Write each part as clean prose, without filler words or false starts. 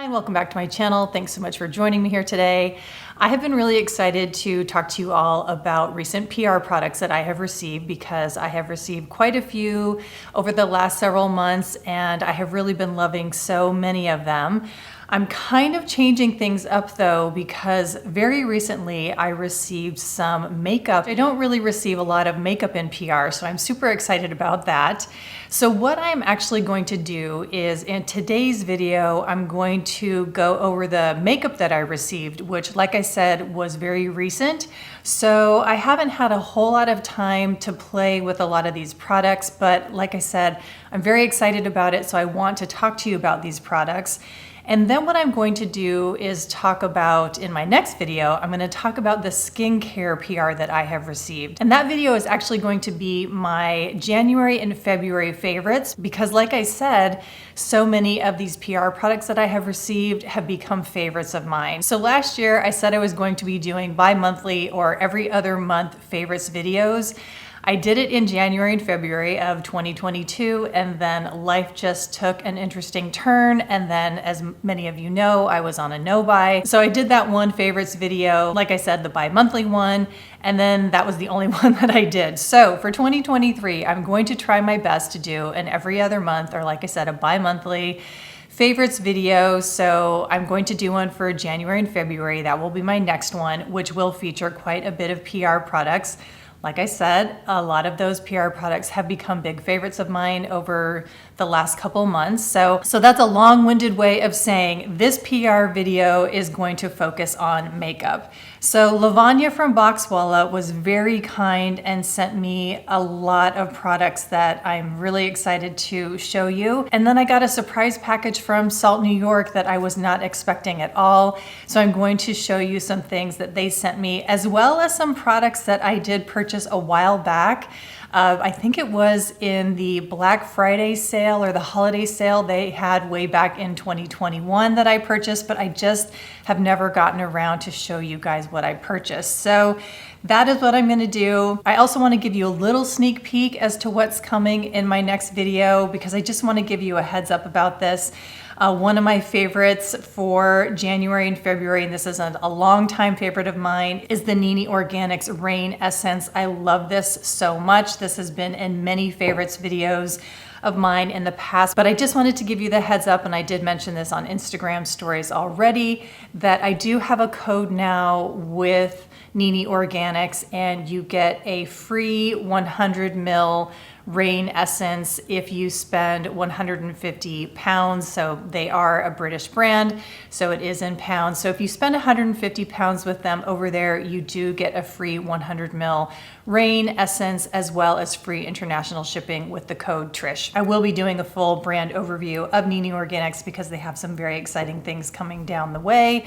Hi, and welcome back to my channel. Thanks so much for joining me here today. I have been really excited to talk to you all about recent PR products that I have received because I have received quite a few over the last several months and I have really been loving so many of them. I'm kind of changing things up though because very recently I received some makeup. I don't really receive a lot of makeup in PR, so I'm super excited about that. So what I'm actually going to do is in today's video, I'm going to go over the makeup that I received, which like I said, was very recent. So I haven't had a whole lot of time to play with a lot of these products, but like I said, I'm very excited about it. So I want to talk to you about these products. And then what I'm going to do is talk about, in my next video, I'm going to talk about the skincare PR that I have received. And that video is actually going to be my January and February favorites because like I said, so many of these PR products that I have received have become favorites of mine. So last year I said I was going to be doing bi-monthly or every other month favorites videos. I did it in January and February of 2022, and then life just took an interesting turn. And then, as many of you know, I was on a no-buy. So I did that one favorites video, like I said, the bi-monthly one, and then that was the only one that I did. So for 2023, I'm going to try my best to do an every other month, or like I said, a bi-monthly favorites video. So I'm going to do one for January and February. That will be my next one, which will feature quite a bit of PR products. Like I said, a lot of those PR products have become big favorites of mine over the last couple months. So that's a long-winded way of saying this PR video is going to focus on makeup. So Lavanya from Boxwalla was very kind and sent me a lot of products that I'm really excited to show you. And then I got a surprise package from Salt, New York that I was not expecting at all. So I'm going to show you some things that they sent me, as well as some products that I did purchase a while back. I think it was in the Black Friday sale or the holiday sale they had way back in 2021 that I purchased, but I just have never gotten around to show you guys what I purchased. So that is what I'm gonna do. I also wanna give you a little sneak peek as to what's coming in my next video because I just wanna give you a heads up about this. One of my favorites for January and February, and this is a long time favorite of mine, is the Nini Organics Rain Essence. I love this so much. This has been in many favorites videos of mine in the past, but I just wanted to give you the heads up, and I did mention this on Instagram stories already, that I do have a code now with Nini Organics, and you get a free 100 ml Rain Essence if you spend 150 pounds. So they are a British brand, so it is in pounds. So if you spend 150 pounds with them over there, you do get a free 100 ml Rain Essence, as well as free international shipping with the code Trish. I will be doing a full brand overview of Nini Organics because they have some very exciting things coming down the way.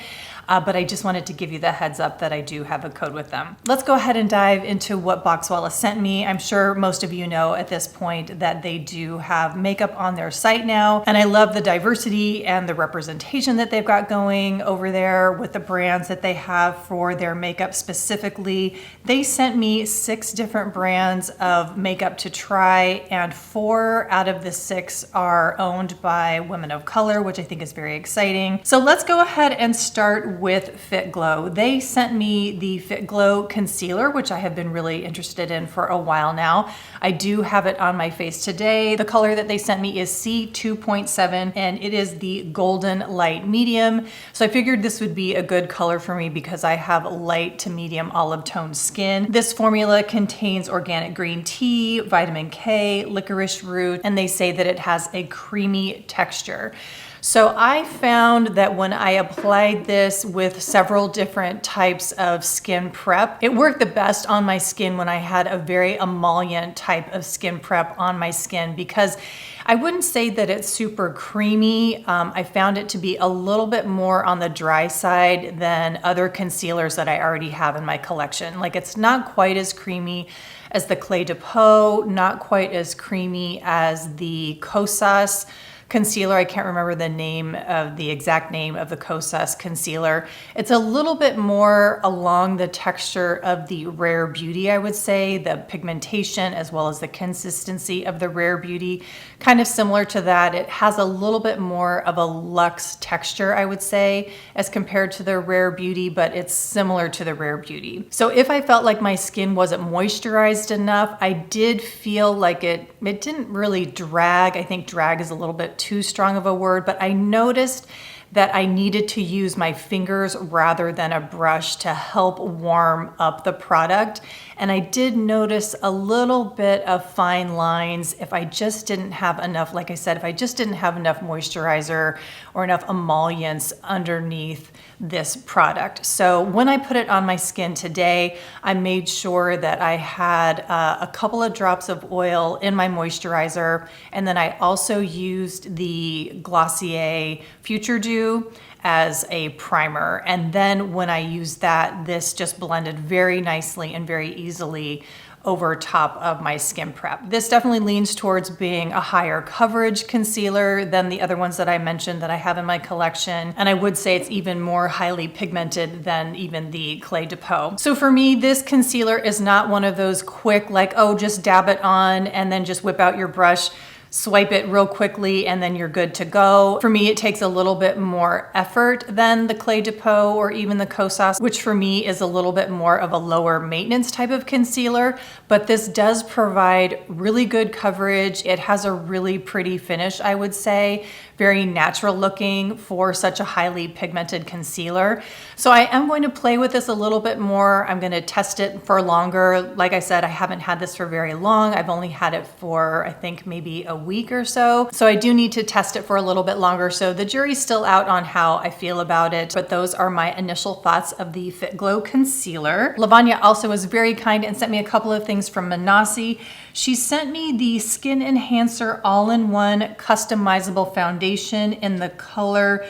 But I just wanted to give you the heads up that I do have a code with them. Let's go ahead and dive into what Boxwalla sent me. I'm sure most of you know at this point that they do have makeup on their site now. And I love the diversity and the representation that they've got going over there with the brands that they have for their makeup specifically. They sent me 6 different brands of makeup to try, and 4 out of the 6 are owned by women of color, which I think is very exciting. So let's go ahead and start with Fitglow. They sent me the Fitglow Concealer, which I have been really interested in for a while now. I do have it on my face today. The color that they sent me is C2.7, and it is the golden light medium. So I figured this would be a good color for me because I have light to medium olive tone skin. This formula contains organic green tea, vitamin K, licorice root, and they say that it has a creamy texture. So I found that when I applied this with several different types of skin prep, it worked the best on my skin when I had a very emollient type of skin prep on my skin because I wouldn't say that it's super creamy. I found it to be a little bit more on the dry side than other concealers that I already have in my collection. Like it's not quite as creamy as the Clé de Peau, not quite as creamy as the Kosas concealer. I can't remember the exact name of the Kosas concealer. It's a little bit more along the texture of the Rare Beauty, I would say, the pigmentation as well as the consistency of the Rare Beauty, kind of similar to that. It has a little bit more of a luxe texture, I would say, as compared to the Rare Beauty, but it's similar to the Rare Beauty. So if I felt like my skin wasn't moisturized enough, I did feel like it didn't really drag. I think drag is a little bit too strong of a word, but I noticed that I needed to use my fingers rather than a brush to help warm up the product. And I did notice a little bit of fine lines if I just didn't have enough, like I said, if I just didn't have enough moisturizer or enough emollients underneath this product. So when I put it on my skin today, I made sure that I had a couple of drops of oil in my moisturizer. And then I also used the Glossier Future Dew as a primer. And then when I used that, this just blended very nicely and very easily over top of my skin prep. This definitely leans towards being a higher coverage concealer than the other ones that I mentioned that I have in my collection. And I would say it's even more highly pigmented than even the Clé de Peau. So for me, this concealer is not one of those quick, like, oh, just dab it on and then just whip out your brush, swipe it real quickly, and then you're good to go. For me, it takes a little bit more effort than the Clé de Peau or even the Kosas, which for me is a little bit more of a lower maintenance type of concealer, but this does provide really good coverage. It has a really pretty finish, I would say, very natural looking for such a highly pigmented concealer. So I am going to play with this a little bit more. I'm going to test it for longer. Like I said, I haven't had this for very long. I've only had it for, I think, maybe a week or so. So I do need to test it for a little bit longer. So the jury's still out on how I feel about it, but those are my initial thoughts of the Fitglow Concealer. Lavanya also was very kind and sent me a couple of things from Manasi. She sent me the Skin Enhancer All-in-One Customizable Foundation in the color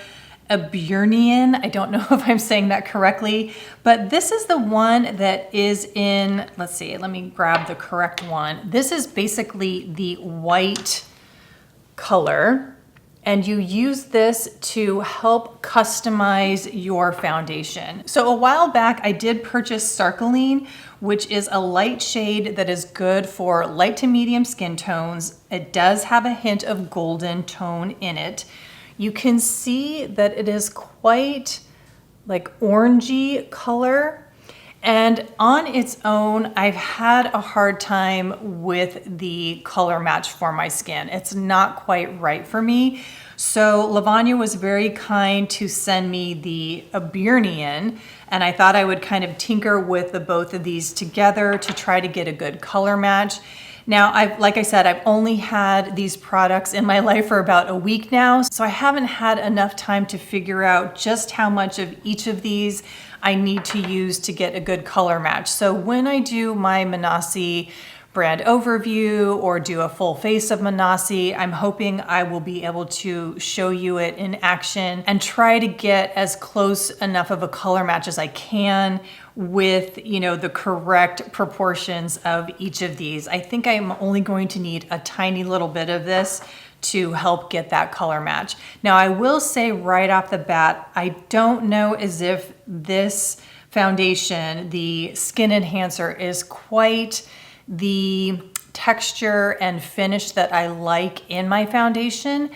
Eburnean. I don't know if I'm saying that correctly, but this is the one that is in, let's see, let me grab the correct one. This is basically the white color, and you use this to help customize your foundation. So a while back, I did purchase Sarcoline, which is a light shade that is good for light to medium skin tones. It does have a hint of golden tone in it. You can see that it is quite like orangey color. And on its own, I've had a hard time with the color match for my skin. It's not quite right for me. So Lavanya was very kind to send me the Eburnean, and I thought I would kind of tinker with the both of these together to try to get a good color match. Now, like I said, I've only had these products in my life for about a week now, so I haven't had enough time to figure out just how much of each of these I need to use to get a good color match. So when I do my Manasi brand overview or do a full face of Manasi, I'm hoping I will be able to show you it in action and try to get as close enough of a color match as I can with, you know, the correct proportions of each of these. I think I'm only going to need a tiny little bit of this to help get that color match. Now, I will say right off the bat, I don't know as if this foundation, the Skin Enhancer, is quite the texture and finish that I like in my foundation.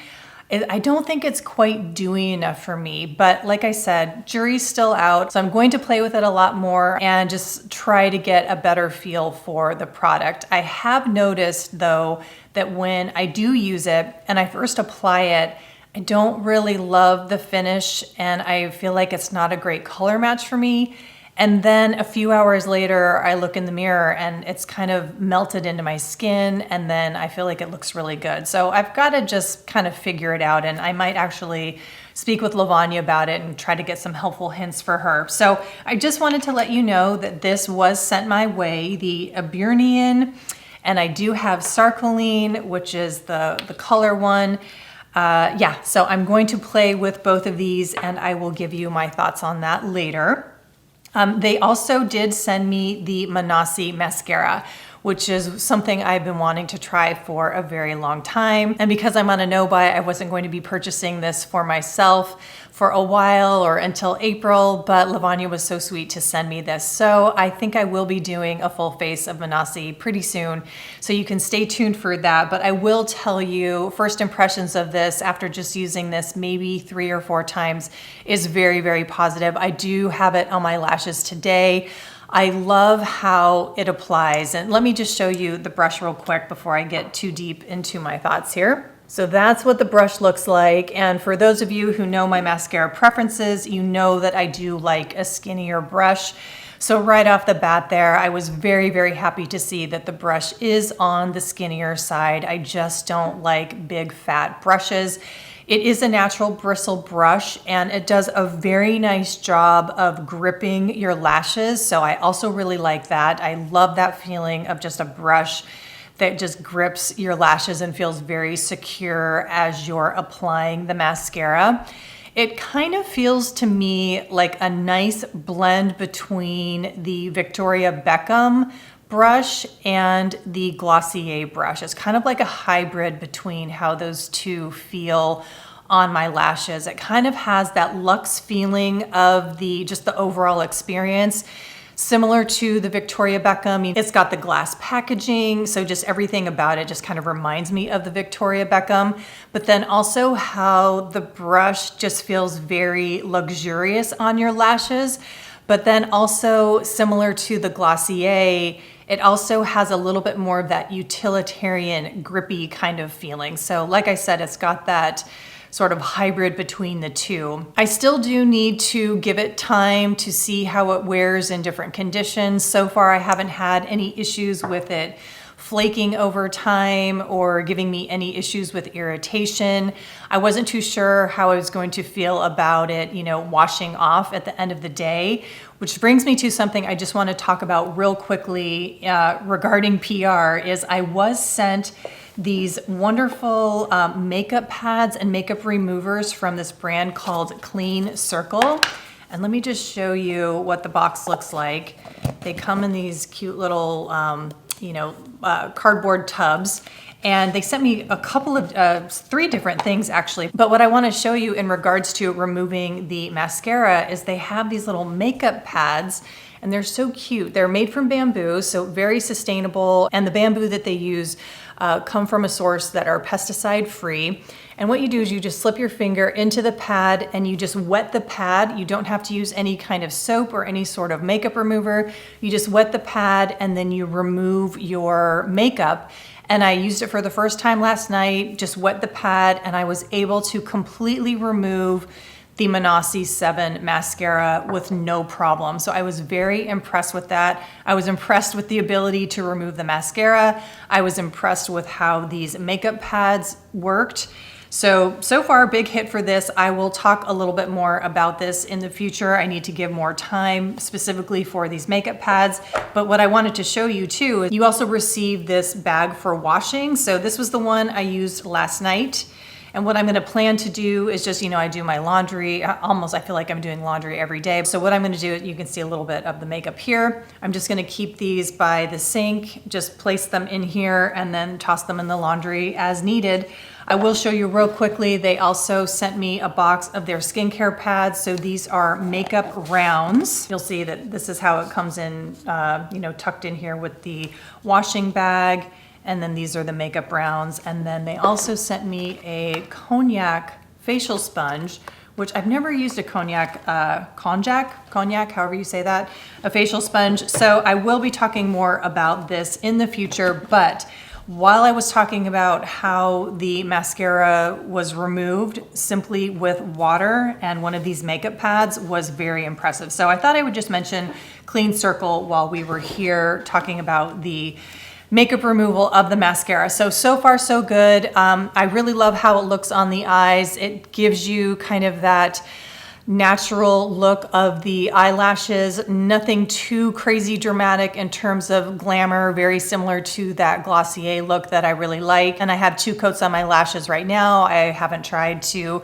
I don't think it's quite doing enough for me, but like I said, jury's still out. So I'm going to play with it a lot more and just try to get a better feel for the product. I have noticed though, that when I do use it and I first apply it, I don't really love the finish and I feel like it's not a great color match for me. And then a few hours later, I look in the mirror and it's kind of melted into my skin, and then I feel like it looks really good. So I've got to just kind of figure it out, and I might actually speak with Lavanya about it and try to get some helpful hints for her. So I just wanted to let you know that this was sent my way, the Eburnean, and I do have Sarcoline, which is the color one. Yeah, so I'm going to play with both of these and I will give you my thoughts on that later. They also did send me the Manasi mascara, which is something I've been wanting to try for a very long time. And because I'm on a no-buy, I wasn't going to be purchasing this for myself for a while or until April, but Lavanya was so sweet to send me this. So I think I will be doing a full face of Manasi pretty soon. So you can stay tuned for that. But I will tell you, first impressions of this after just using this maybe 3 or 4 times is very, very positive. I do have it on my lashes today. I love how it applies. And let me just show you the brush real quick before I get too deep into my thoughts here. So that's what the brush looks like. And for those of you who know my mascara preferences, you know that I do like a skinnier brush. So right off the bat there, I was very, very happy to see that the brush is on the skinnier side. I just don't like big fat brushes. It is a natural bristle brush and it does a very nice job of gripping your lashes. So I also really like that. I love that feeling of just a brush that just grips your lashes and feels very secure as you're applying the mascara. It kind of feels to me like a nice blend between the Victoria Beckham brush and the Glossier brush. It's kind of like a hybrid between how those two feel on my lashes. It kind of has that luxe feeling of just the overall experience. Similar to the Victoria Beckham, it's got the glass packaging, so just everything about it just kind of reminds me of the Victoria Beckham. But then also how the brush just feels very luxurious on your lashes. But then also similar to the Glossier, it also has a little bit more of that utilitarian, grippy kind of feeling. So like I said, it's got that sort of hybrid between the two. I still do need to give it time to see how it wears in different conditions. So far, I haven't had any issues with it flaking over time or giving me any issues with irritation. I wasn't too sure how I was going to feel about it, washing off at the end of the day, which brings me to something I just want to talk about real quickly regarding PR is I was sent these wonderful makeup pads and makeup removers from this brand called Clean Circle. And let me just show you what the box looks like. They come in these cute little, cardboard tubs. And they sent me a couple of, 3 different things actually. But what I want to show you in regards to removing the mascara is they have these little makeup pads and they're so cute. They're made from bamboo, so very sustainable. And the bamboo that they use come from a source that are pesticide free. And what you do is you just slip your finger into the pad and you just wet the pad. You don't have to use any kind of soap or any sort of makeup remover. You just wet the pad and then you remove your makeup. And I used it for the first time last night, just wet the pad, and I was able to completely remove the Manasi 7 mascara with no problem. So I was very impressed with that. I was impressed with the ability to remove the mascara. I was impressed with how these makeup pads worked. So far, big hit for this. I will talk a little bit more about this in the future. I need to give more time specifically for these makeup pads. But what I wanted to show you too, is you also receive this bag for washing. So this was the one I used last night. And what I'm gonna plan to do is just, I do my laundry, I feel like I'm doing laundry every day. So what I'm gonna do, you can see a little bit of the makeup here. I'm just gonna keep these by the sink, just place them in here and then toss them in the laundry as needed. I will show you real quickly, they also sent me a box of their skincare pads. So these are makeup rounds. You'll see that this is how it comes in, tucked in here with the washing bag. And then these are the makeup rounds. And then they also sent me a cognac facial sponge, which I've never used a cognac, however you say that, a facial sponge. So I will be talking more about this in the future. But while I was talking about how the mascara was removed simply with water and one of these makeup pads was very impressive. So I thought I would just mention Clean Circle while we were here talking about the makeup removal of the mascara. So far so good. I really love how it looks on the eyes. It gives you kind of that natural look of the eyelashes, nothing too crazy dramatic in terms of glamour, very similar to that Glossier look that I really like. And I have 2 coats on my lashes right now. I haven't tried to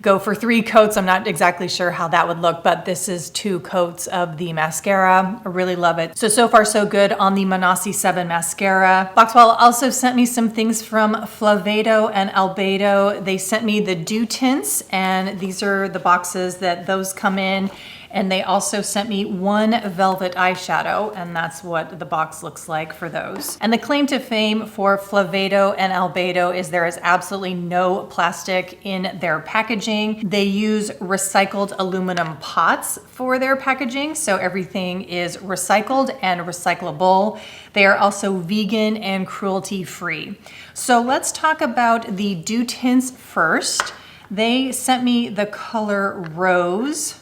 go for 3 coats. I'm not exactly sure how that would look, but this is 2 coats of the mascara. I really love it. So far so good on the Manasi 7 mascara. Boxwalla also sent me some things from Flavedo and Albedo. They sent me the Dew Tints, and these are the boxes that those come in. And they also sent me 1 velvet eyeshadow, and that's what the box looks like for those. And the claim to fame for Flavedo and Albedo is there is absolutely no plastic in their packaging. They use recycled aluminum pots for their packaging, so everything is recycled and recyclable. They are also vegan and cruelty-free. So let's talk about the Dew Tints first. They sent me the color Rose,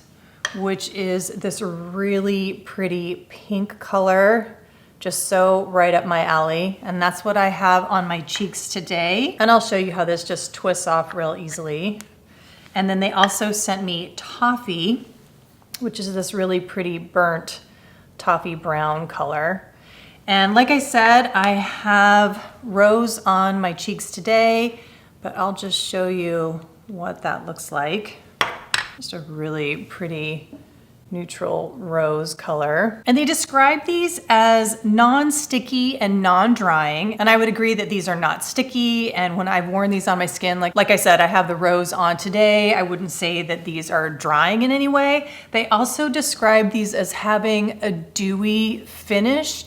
which is this really pretty pink color, just so right up my alley. And that's what I have on my cheeks today. And I'll show you how this just twists off real easily. And then they also sent me Toffee, which is this really pretty burnt toffee brown color. And like I said, I have Rose on my cheeks today, but I'll just show you what that looks like. Just a really pretty neutral rose color. And they describe these as non-sticky and non-drying. And I would agree that these are not sticky. And when I've worn these on my skin, like I said, I have the rose on today. I wouldn't say that these are drying in any way. They also describe these as having a dewy finish.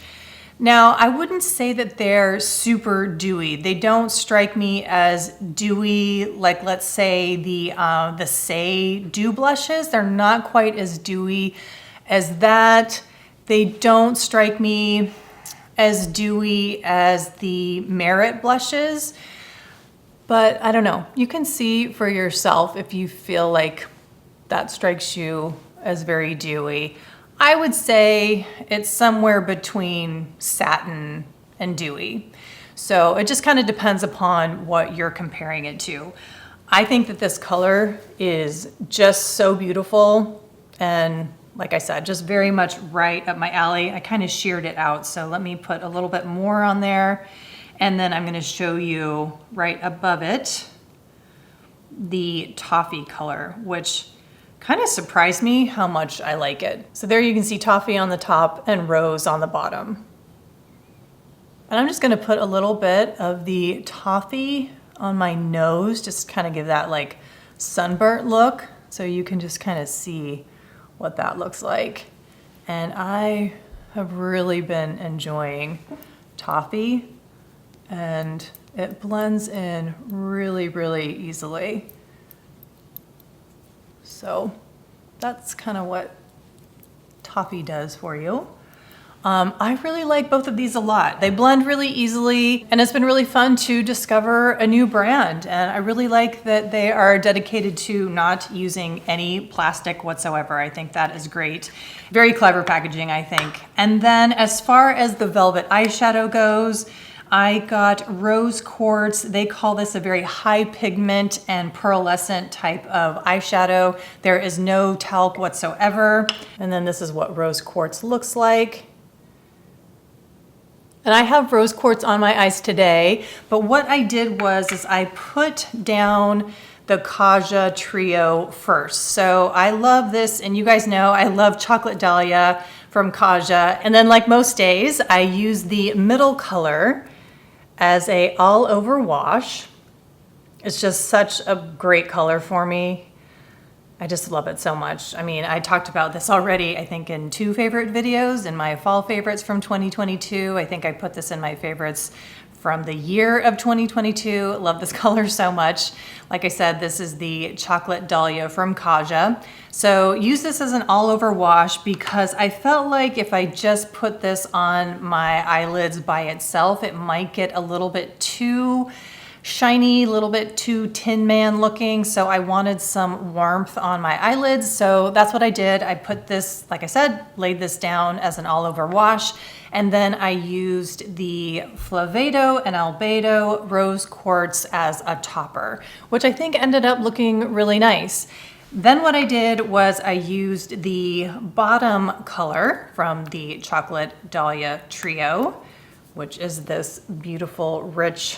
Now, I wouldn't say that they're super dewy. They don't strike me as dewy, like let's say the Say Dew blushes. They're not quite as dewy as that. They don't strike me as dewy as the Merit blushes, but I don't know. You can see for yourself if you feel like that strikes you as very dewy. I would say it's somewhere between satin and dewy. So it just kind of depends upon what you're comparing it to. I think that this color is just so beautiful. And like I said, just very much right up my alley. I kind of sheared it out. So let me put a little bit more on there. And then I'm going to show you right above it, the toffee color, which kind of surprised me how much I like it. So there you can see toffee on the top and rose on the bottom. And I'm just gonna put a little bit of the toffee on my nose, just kind of give that like sunburnt look. So you can just kind of see what that looks like. And I have really been enjoying toffee, and it blends in really, really easily. So that's kind of what toffee does for you. I really like both of these a lot. They blend really easily, and it's been really fun to discover a new brand. And I really like that they are dedicated to not using any plastic whatsoever. I think that is great. Very clever packaging, I think. And then as far as the velvet eyeshadow goes, I got rose quartz. They call this a very high pigment and pearlescent type of eyeshadow. There is no talc whatsoever. And then this is what rose quartz looks like. And I have rose quartz on my eyes today, but what I did was I put down the Kaja Trio first. So I love this, and you guys know I love Chocolate Dahlia from Kaja. And then like most days, I use the middle color as a all over wash. It's just such a great color for me. I just love it so much. I mean, I talked about this already, I think in 2 favorite videos, in my fall favorites from 2022. I think I put this in my favorites from the year of 2022. Love this color so much. Like I said, this is the Chocolate Dahlia from Kaja. So use this as an all over wash because I felt like if I just put this on my eyelids by itself, it might get a little bit too shiny, a little bit too Tin Man looking. So I wanted some warmth on my eyelids. So that's what I did. I put this, like I said, laid this down as an all over wash. And then I used the Flavedo and Albedo rose quartz as a topper, which I think ended up looking really nice. Then what I did was I used the bottom color from the Chocolate Dahlia Trio, which is this beautiful, rich,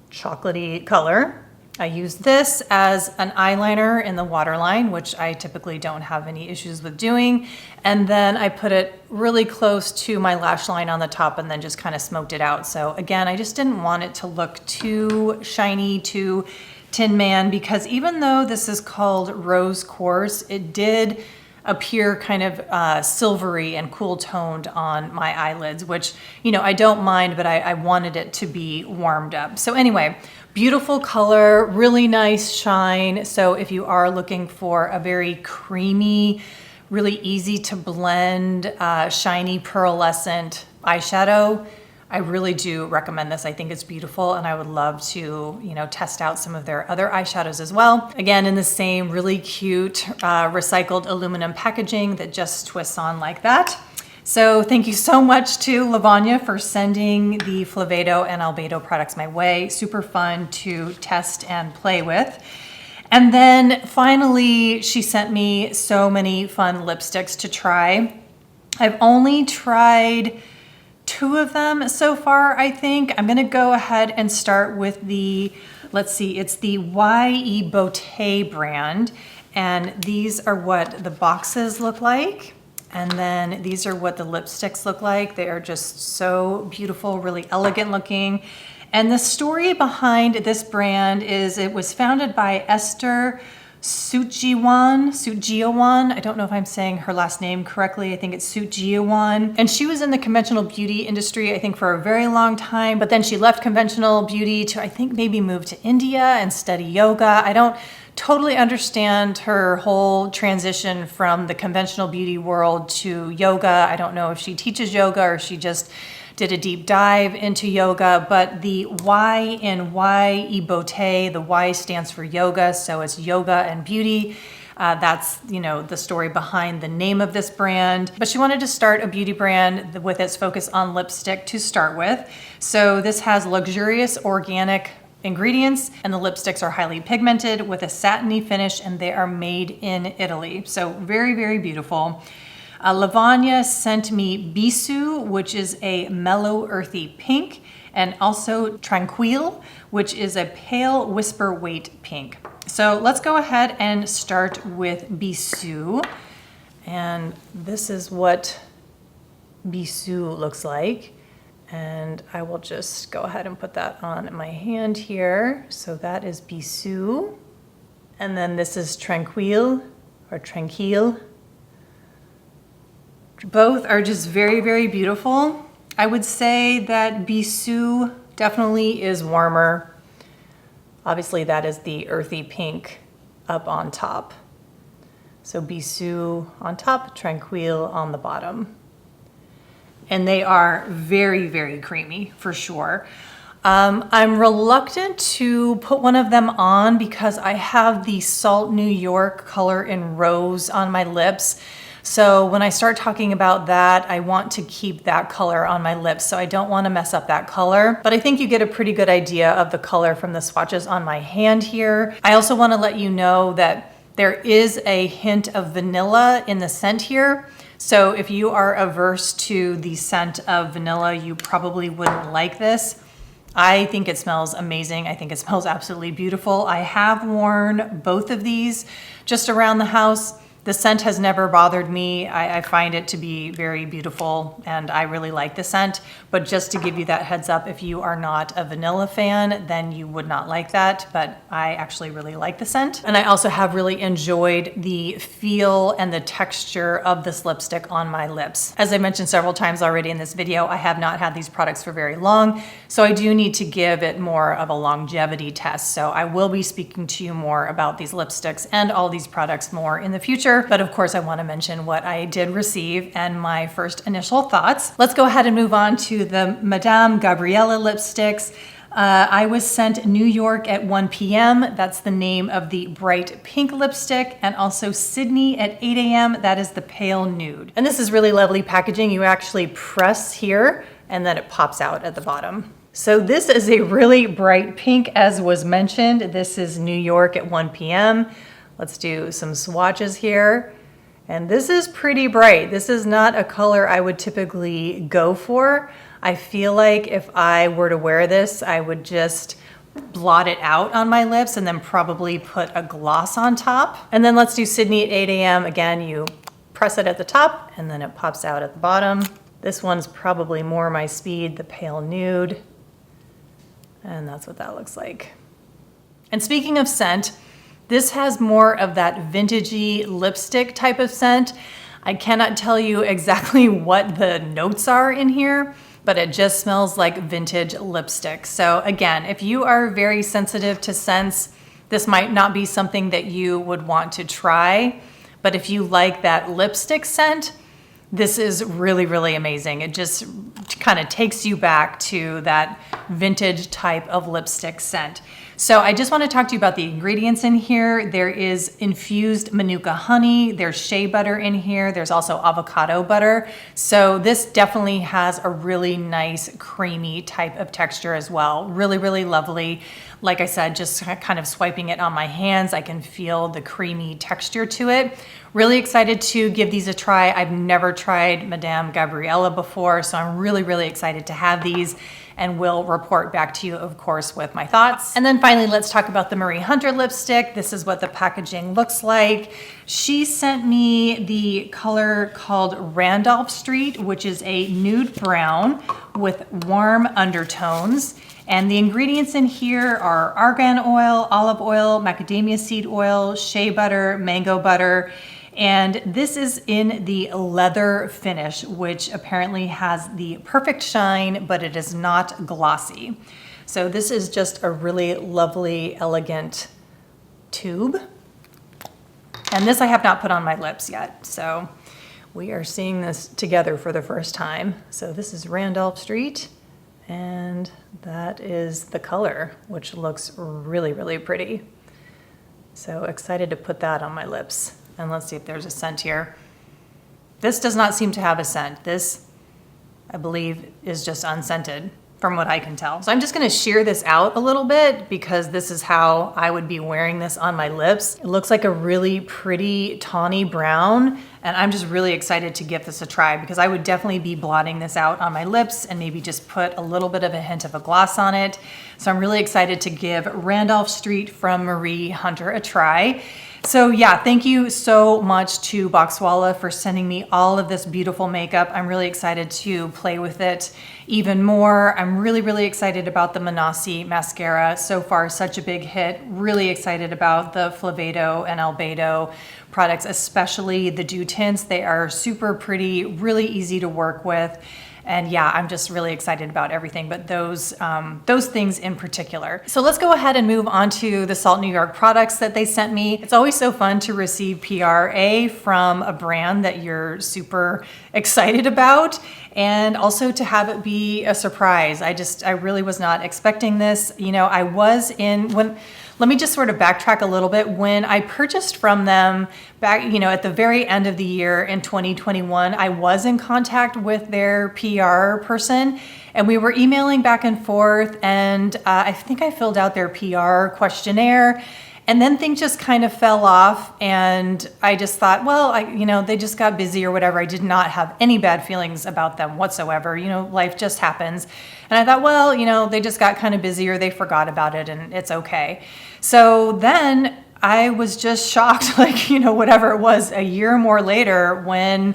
chocolatey color. I use this as an eyeliner in the waterline, which I typically don't have any issues with doing. And then I put it really close to my lash line on the top and then just kind of smoked it out. So again, I just didn't want it to look too shiny, too Tin Man, because even though this is called Rose Quartz, it did appear kind of silvery and cool toned on my eyelids, which, you know, I don't mind, but I wanted it to be warmed up. So anyway, beautiful color, really nice shine. So if you are looking for a very creamy, really easy to blend, shiny pearlescent eyeshadow, I really do recommend this. I think it's beautiful and I would love to, you know, test out some of their other eyeshadows as well. Again, in the same really cute recycled aluminum packaging that just twists on like that. So thank you so much to Lavanya for sending the Flavedo and Albedo products my way. Super fun to test and play with. And then finally, she sent me so many fun lipsticks to try. I've only tried 2 of them so far, I think. I'm gonna go ahead and start with the, let's see, it's the Beaute brand. And these are what the boxes look like. And then these are what the lipsticks look like. They are just so beautiful, really elegant looking. And the story behind this brand is it was founded by Esther Sutjiwan. I don't know if I'm saying her last name correctly. I think it's Sutjiwan. And she was in the conventional beauty industry, I think, for a very long time. But then she left conventional beauty to, I think, maybe move to India and study yoga. I don't totally understand her whole transition from the conventional beauty world to yoga. I don't know if she teaches yoga or she just did a deep dive into yoga, but the Y in Beaute, the Y stands for yoga, so it's yoga and beauty. That's, you know, the story behind the name of this brand. But she wanted to start a beauty brand with its focus on lipstick to start with. So this has luxurious organic ingredients, and the lipsticks are highly pigmented with a satiny finish, and they are made in Italy. So very, very beautiful. Lavanya sent me Bisou, which is a mellow earthy pink, and also Tranquille, which is a pale whisper weight pink. So let's go ahead and start with Bisou. And this is what Bisou looks like. And I will just go ahead and put that on my hand here. So that is Bisou. And then this is Tranquille or Tranquille. Both are just very, very beautiful. I would say that Bisou definitely is warmer. Obviously that is the earthy pink up on top. So Bisou on top, Tranquille on the bottom. And they are very, very creamy for sure. I'm reluctant to put one of them on because I have the Salt New York color in Rose on my lips. So when I start talking about that, I want to keep that color on my lips. So I don't want to mess up that color, but I think you get a pretty good idea of the color from the swatches on my hand here. I also want to let you know that there is a hint of vanilla in the scent here. So if you are averse to the scent of vanilla, you probably wouldn't like this. I think it smells amazing. I think it smells absolutely beautiful. I have worn both of these just around the house. The scent has never bothered me. I find it to be very beautiful and I really like the scent. But just to give you that heads up, if you are not a vanilla fan, then you would not like that. But I actually really like the scent. And I also have really enjoyed the feel and the texture of this lipstick on my lips. As I mentioned several times already in this video, I have not had these products for very long. So I do need to give it more of a longevity test. So I will be speaking to you more about these lipsticks and all these products more in the future. But of course, I want to mention what I did receive and my first initial thoughts. Let's go ahead and move on to the Madame Gabriela lipsticks. I was sent New York at 1 p.m. That's the name of the bright pink lipstick, and also Sydney at 8 a.m. That is the pale nude. And this is really lovely packaging. You actually press here and then it pops out at the bottom. So this is a really bright pink, as was mentioned. This is New York at 1 p.m. Let's do some swatches here. And this is pretty bright. This is not a color I would typically go for. I feel like if I were to wear this, I would just blot it out on my lips and then probably put a gloss on top. And then let's do Sydney at 8 a.m. Again, you press it at the top and then it pops out at the bottom. This one's probably more my speed, the pale nude. And that's what that looks like. And speaking of scent, this has more of that vintagey lipstick type of scent. I cannot tell you exactly what the notes are in here, but it just smells like vintage lipstick. So again, if you are very sensitive to scents, this might not be something that you would want to try, but if you like that lipstick scent, this is really, really amazing. It just kind of takes you back to that vintage type of lipstick scent. So I just want to talk to you about the ingredients in here. There is infused manuka honey, there's shea butter in here, there's also avocado butter. So this definitely has a really nice creamy type of texture as well. Really, really lovely. Like I said, just kind of swiping it on my hands, I can feel the creamy texture to it. Really excited to give these a try. I've never tried Madame Gabriela before, so I'm really, really excited to have these, and will report back to you, of course, with my thoughts. And then finally, let's talk about the Marie Hunter lipstick. This is what the packaging looks like. She sent me the color called Randolph Street, which is a nude brown with warm undertones. And the ingredients in here are argan oil, olive oil, macadamia seed oil, shea butter, mango butter. And this is in the leather finish, which apparently has the perfect shine, but it is not glossy. So this is just a really lovely, elegant tube. And this I have not put on my lips yet. So we are seeing this together for the first time. So this is Randolph Street, and that is the color, which looks really, really pretty. So excited to put that on my lips. And let's see if there's a scent here. This does not seem to have a scent. This, I believe, is just unscented from what I can tell. So I'm just gonna shear this out a little bit because this is how I would be wearing this on my lips. It looks like a really pretty tawny brown, and I'm just really excited to give this a try because I would definitely be blotting this out on my lips and maybe just put a little bit of a hint of a gloss on it. So I'm really excited to give Randolph Street from Marie Hunter a try. So yeah, thank you so much to Boxwalla for sending me all of this beautiful makeup. I'm really excited to play with it even more. I'm really, really excited about the Manasi mascara. So far, such a big hit. Really excited about the Flavedo and Albedo products, especially the Dew Tints. They are super pretty, really easy to work with. And yeah, I'm just really excited about everything, but those things in particular. So let's go ahead and move on to the Salt New York products that they sent me. It's always so fun to receive PRA from a brand that you're super excited about, and also to have it be a surprise. I really was not expecting this. You know, let me just sort of backtrack a little bit. When I purchased from them back, you know, at the very end of the year in 2021, I was in contact with their PR person and we were emailing back and forth, and I think I filled out their PR questionnaire, and then things just kind of fell off, and I just thought, well, they just got busy or whatever. I did not have any bad feelings about them whatsoever. You know, life just happens. And I thought, well, you know, they just got kind of busy or they forgot about it and it's okay. So then I was just shocked, like, you know, whatever it was, a year more later when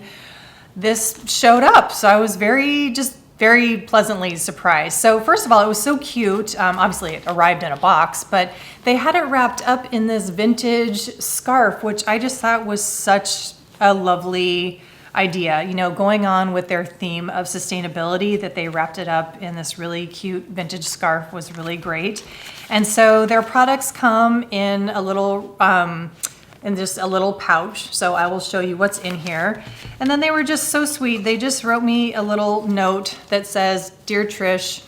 this showed up. So I was very pleasantly surprised. So first of all, it was so cute. Obviously it arrived in a box, but they had it wrapped up in this vintage scarf, which I just thought was such a lovely idea, you know, going on with their theme of sustainability, that they wrapped it up in this really cute vintage scarf was really great. And so their products come in a little, in just a little pouch. So I will show you what's in here. And then they were just so sweet. They just wrote me a little note that says, "Dear Trish,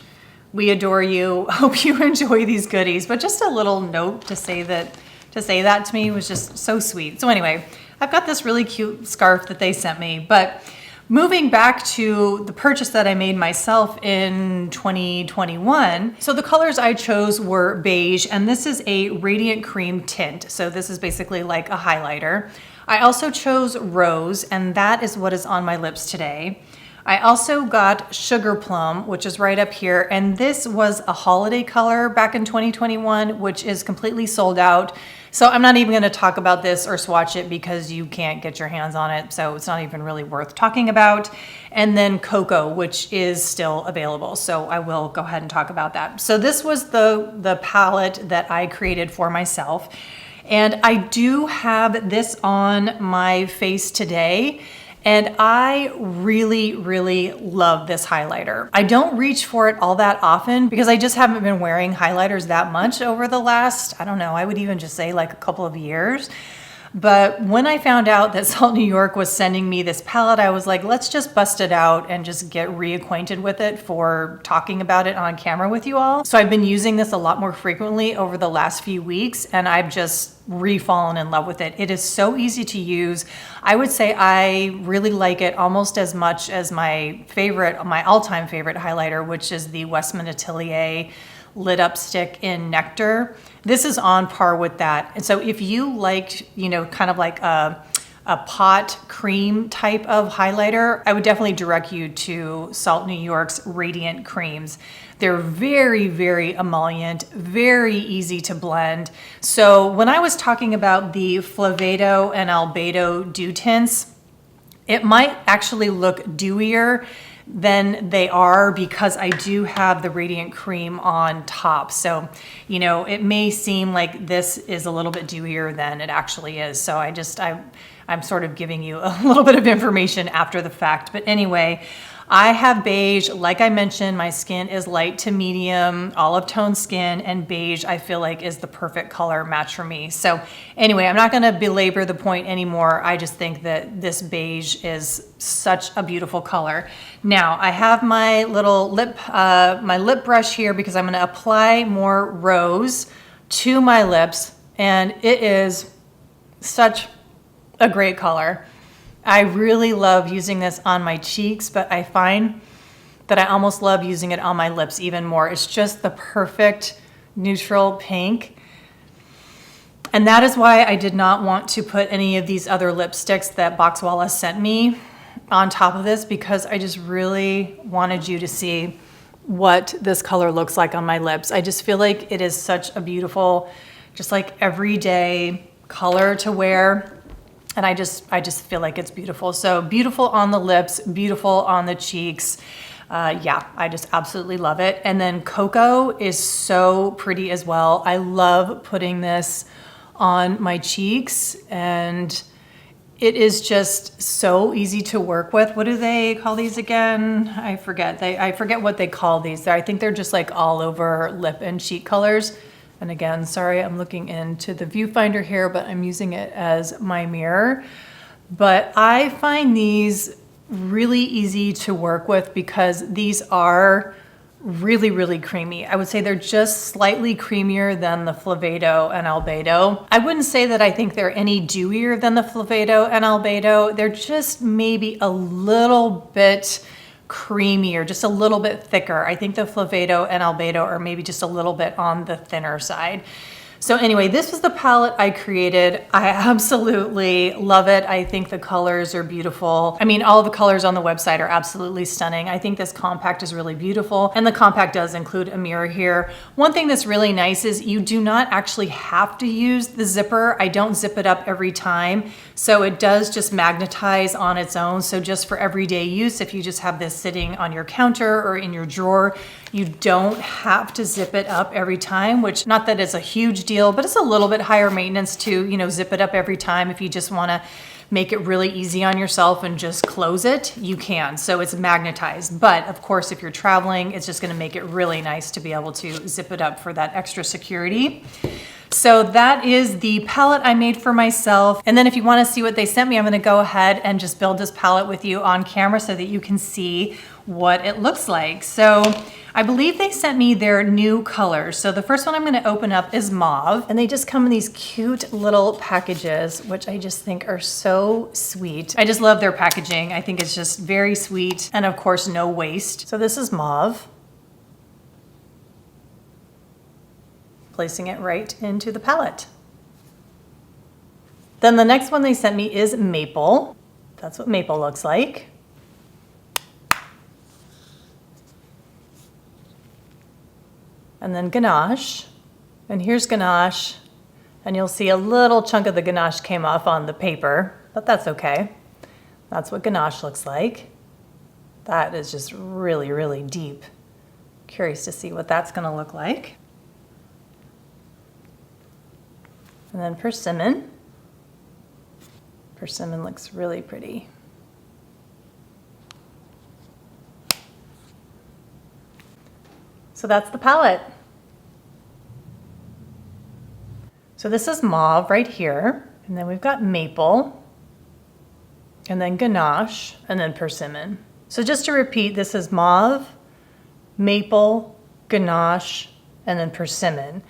we adore you. Hope you enjoy these goodies." But just a little note to say that to me was just so sweet. So anyway, I've got this really cute scarf that they sent me. But moving back to the purchase that I made myself in 2021, so the colors I chose were beige, and this is a radiant cream tint. So this is basically like a highlighter. I also chose rose, and that is what is on my lips today. I also got Sugar Plum, which is right up here. And this was a holiday color back in 2021, which is completely sold out. So I'm not even going to talk about this or swatch it because you can't get your hands on it. So it's not even really worth talking about. And then Cocoa, which is still available. So I will go ahead and talk about that. So this was the palette that I created for myself. And I do have this on my face today. And I really, really love this highlighter. I don't reach for it all that often because I just haven't been wearing highlighters that much over the last, I don't know, I would even just say like a couple of years. But when I found out that Salt New York was sending me this palette, I was like, let's just bust it out and just get reacquainted with it for talking about it on camera with you all. So I've been using this a lot more frequently over the last few weeks, and I've just re-fallen in love with it. It is so easy to use. I would say I really like it almost as much as my all-time favorite highlighter, which is the Westman Atelier Lit Up Stick in Nectar. This is on par with that. And so if you liked, kind of like a pot cream type of highlighter, I would definitely direct you to Salt New York's Radiant Creams. They're very, very emollient, very easy to blend. So when I was talking about the Flavedo and Albedo Dew Tints, it might actually look dewier than they are because I do have the Radiant Cream on top. So, it may seem like this is a little bit dewier than it actually is. So I'm sort of giving you a little bit of information after the fact. But anyway, I have beige. Like I mentioned, my skin is light to medium, olive tone skin, and beige I feel like is the perfect color match for me. So anyway, I'm not going to belabor the point anymore. I just think that this beige is such a beautiful color. Now I have my little lip brush here because I'm going to apply more rose to my lips, and it is such a great color. I really love using this on my cheeks, but I find that I almost love using it on my lips even more. It's just the perfect neutral pink. And that is why I did not want to put any of these other lipsticks that Boxwalla sent me on top of this, because I just really wanted you to see what this color looks like on my lips. I just feel like it is such a beautiful, just like everyday color to wear. And I just feel like it's beautiful. So beautiful on the lips, beautiful on the cheeks. Yeah, I just absolutely love it. And then Cocoa is so pretty as well. I love putting this on my cheeks, and it is just so easy to work with. What do they call these again? I forget. I forget what they call these. I think they're just like all over lip and cheek colors. And again, sorry, I'm looking into the viewfinder here, but I'm using it as my mirror. But I find these really easy to work with because these are really, really creamy. I would say they're just slightly creamier than the Flavedo and Albedo. I wouldn't say that I think they're any dewier than the Flavedo and Albedo. They're just maybe a little bit creamier, just a little bit thicker. I think the Flavedo and Albedo are maybe just a little bit on the thinner side. So anyway, this was the palette I created. I absolutely love it. I think the colors are beautiful. I mean, all of the colors on the website are absolutely stunning. I think this compact is really beautiful, and the compact does include a mirror here. One thing that's really nice is you do not actually have to use the zipper. I don't zip it up every time, so it does just magnetize on its own. So just for everyday use, if you just have this sitting on your counter or in your drawer, you don't have to zip it up every time, which, not that it's a huge deal, but it's a little bit higher maintenance to, zip it up every time. If you just wanna make it really easy on yourself and just close it, you can. So it's magnetized. But of course, if you're traveling, it's just gonna make it really nice to be able to zip it up for that extra security. So that is the palette I made for myself. And then if you wanna see what they sent me, I'm gonna go ahead and just build this palette with you on camera so that you can see what it looks like. So I believe they sent me their new colors. So the first one I'm gonna open up is mauve, and they just come in these cute little packages, which I just think are so sweet. I just love their packaging. I think it's just very sweet, and of course, no waste. So this is mauve. Placing it right into the palette. Then the next one they sent me is maple. That's what maple looks like. and then ganache. And here's ganache. And you'll see a little chunk of the ganache came off on the paper, but that's okay. That's what ganache looks like. That is just really, really deep. Curious to see what that's gonna look like. And then persimmon. Persimmon looks really pretty. So that's the palette. So this is mauve right here, and then we've got maple, and then ganache, and then persimmon. So just to repeat, this is mauve, maple, ganache, and then persimmon.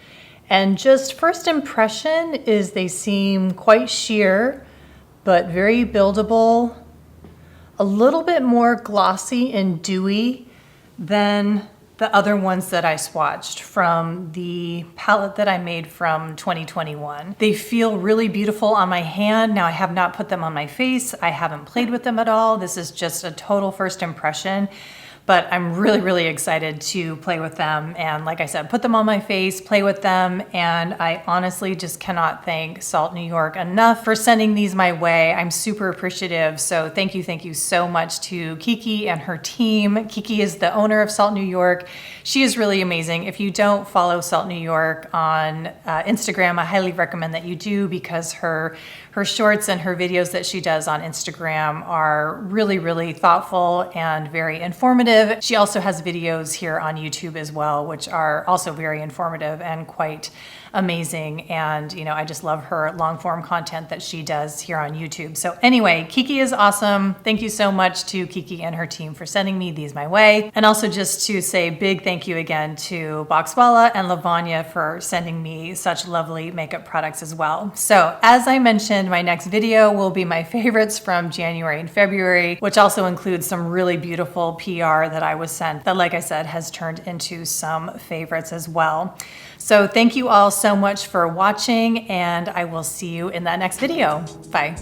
And just first impression is they seem quite sheer, but very buildable, a little bit more glossy and dewy than the other ones that I swatched from the palette that I made from 2021. They feel really beautiful on my hand. Now I have not put them on my face. I haven't played with them at all. This is just a total first impression. But I'm really, really excited to play with them. And like I said, put them on my face, play with them. And I honestly just cannot thank Salt New York enough for sending these my way. I'm super appreciative. So thank you so much to Kiki and her team. Kiki is the owner of Salt New York. She is really amazing. If you don't follow Salt New York on Instagram, I highly recommend that you do, because her shorts and her videos that she does on Instagram are really, really thoughtful and very informative. She also has videos here on YouTube as well, which are also very informative and quite amazing. And, you know, I just love her long form content that she does here on YouTube. So anyway, Kiki is awesome. Thank you so much to Kiki and her team for sending me these my way. And also just to say big thank you again to Boxwalla and Lavanya for sending me such lovely makeup products as well. So as I mentioned, my next video will be my favorites from January and February, which also includes some really beautiful PR that I was sent that, like I said, has turned into some favorites as well. So thank you all so much for watching, and I will see you in that next video. Bye.